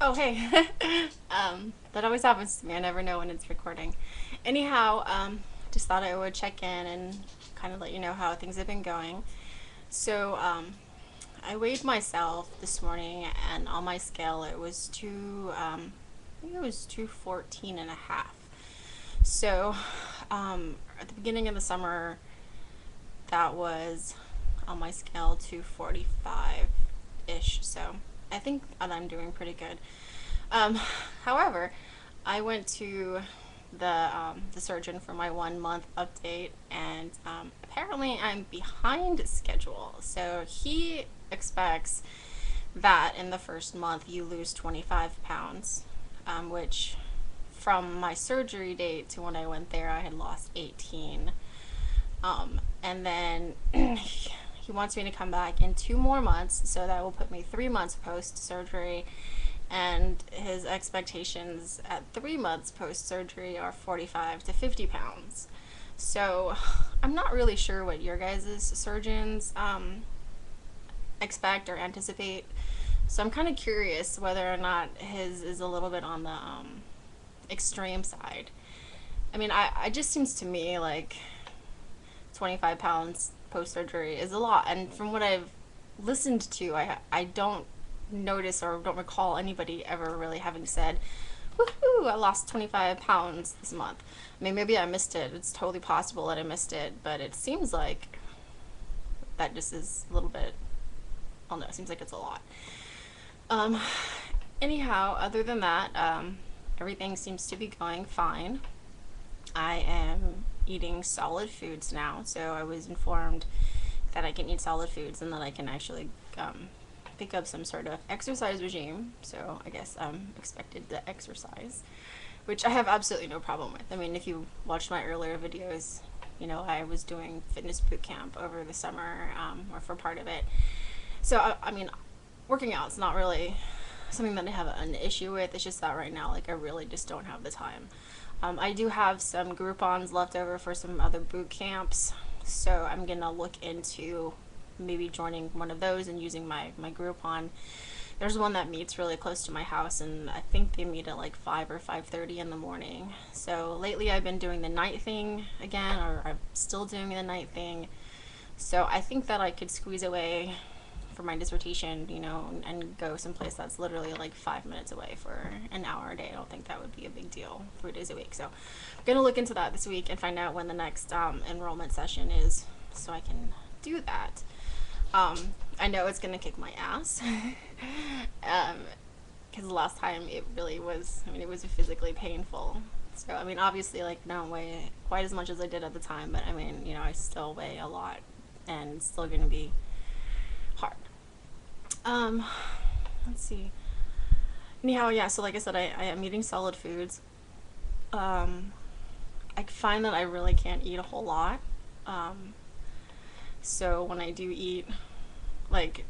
Oh, hey. That always happens to me. I never know when it's recording. Anyhow, just thought I would check in and kind of let you know how things have been going. So, I weighed myself this morning, and on my scale, it was I think it was 214 and a half. So, at the beginning of the summer, that was on my scale 245 ish. So, I think that I'm doing pretty good. Um, However, I went to the surgeon for my 1 month update, and apparently I'm behind schedule. So he expects that in the first month you lose 25 pounds, which from my surgery date to when I went there, I had lost 18. And then he wants me to come back in 2 more months, so that will put me 3 months post surgery, and his expectations at 3 months post surgery are 45 to 50 pounds. So I'm not really sure what your guys' surgeons expect or anticipate. So I'm kind of curious whether or not his is a little bit on the extreme side. I mean, I just seems to me like 25 pounds post surgery is a lot. And from what I've listened to, I don't notice or don't recall anybody ever really having said, woohoo, I lost 25 pounds this month. I mean, maybe I missed it. It's totally possible that I missed it, but it seems like that just is a little bit, I don't know, it seems like it's a lot. Um, Anyhow, other than that, everything seems to be going fine. I am eating solid foods now, so I was informed that I can eat solid foods and that I can actually pick up some sort of exercise regime. So I guess I'm expected to exercise, which I have absolutely no problem with. I mean, if you watched my earlier videos, you know, I was doing fitness boot camp over the summer, or for part of it. So, I mean, working out is not really something that I have an issue with. It's just that right now, like, I really just don't have the time. I do have some Groupons left over for some other boot camps, so I'm gonna look into maybe joining one of those and using my Groupon. There's one that meets really close to my house, and I think they meet at like 5 or 5:30 in the morning. So lately I've been doing the night thing again, or I'm still doing the night thing. So I think that I could squeeze away for my dissertation, you know, and go someplace that's literally like 5 minutes away for an hour a day. I don't think that would be a big deal 3 days a week. So I'm gonna look into that this week and find out when the next enrollment session is, so I can do that. I know it's gonna kick my ass, because the last time it really was. I mean, it was physically painful. So I mean, obviously, like, I don't weigh quite as much as I did at the time, but I mean, you know, I still weigh a lot, and it's still gonna be hard. Um, let's see. Anyhow, yeah. So like I said, I am eating solid foods. Um, I find that I really can't eat a whole lot. Um, so when I do eat, like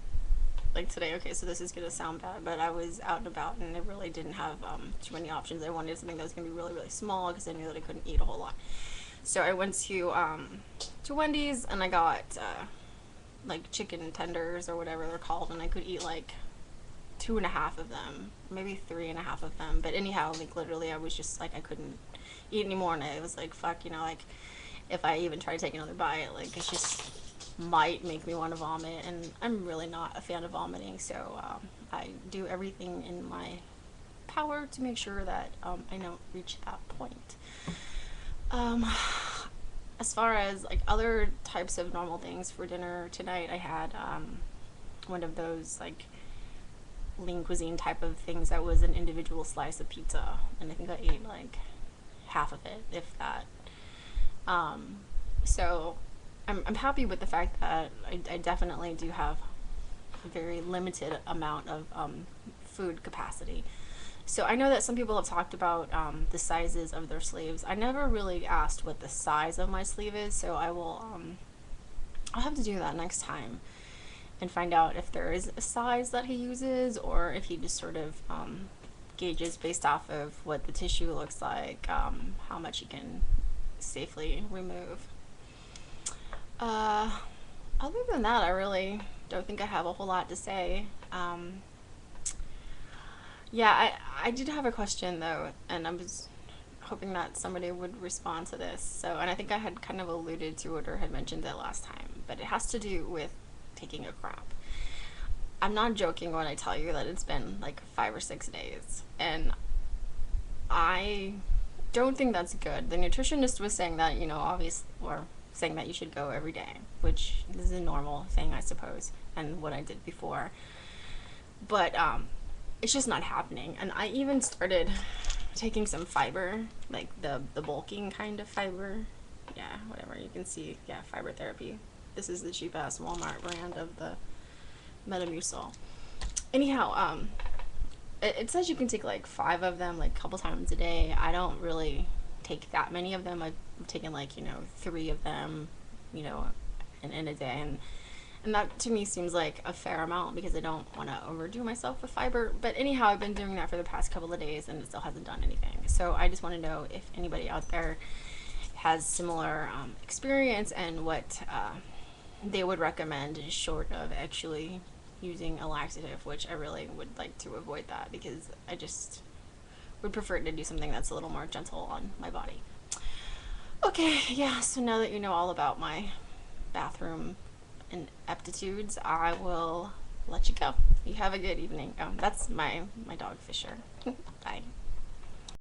like today, okay, so this is gonna sound bad, but I was out and about and I really didn't have too many options. I wanted something that was gonna be really really small because I knew that I couldn't eat a whole lot. So I went to Wendy's and I got like chicken tenders or whatever they're called, and I could eat like two and a half of them, maybe three and a half of them. But anyhow, like literally, I was just like I couldn't eat anymore, and I was like, fuck, you know, like if I even try to take another bite, like it's just might make me want to vomit, and I'm really not a fan of vomiting. So I do everything in my power to make sure that I don't reach that point. Um, as far as like other types of normal things for dinner tonight, I had one of those like lean cuisine type of things that was an individual slice of pizza, and I think I ate like half of it, if that. Um, so I'm happy with the fact that I definitely do have a very limited amount of food capacity. So I know that some people have talked about the sizes of their sleeves. I never really asked what the size of my sleeve is, so I'll have to do that next time and find out if there is a size that he uses, or if he just sort of gauges based off of what the tissue looks like, how much he can safely remove. Uh, Other than that, I really don't think I have a whole lot to say. Yeah, I did have a question though, and I was hoping that somebody would respond to this. So, and I think I had kind of alluded to it or had mentioned it last time, but it has to do with taking a crap. I'm not joking when I tell you that it's been like 5 or 6 days, and I don't think that's good. The nutritionist was saying that, obviously, or saying that you should go every day, which is a normal thing, I suppose, and what I did before. But it's just not happening. And I even started taking some fiber, like the bulking kind of fiber. Yeah, whatever you can see. Yeah, fiber therapy. This is the cheap ass Walmart brand of the Metamucil. Anyhow, it says you can take like 5 of them, like a couple times a day. I don't really take that many of them. I've taken like 3 of them, you know, in a day, and that to me seems like a fair amount because I don't want to overdo myself with fiber. But anyhow, I've been doing that for the past couple of days and it still hasn't done anything. So I just want to know if anybody out there has similar experience and what they would recommend short of actually using a laxative, which I really would like to avoid that because I just would prefer to do something that's a little more gentle on my body. Okay, yeah, so now that you know all about my bathroom ineptitudes, I will let you go. You have a good evening. Oh, that's my dog Fisher. Bye.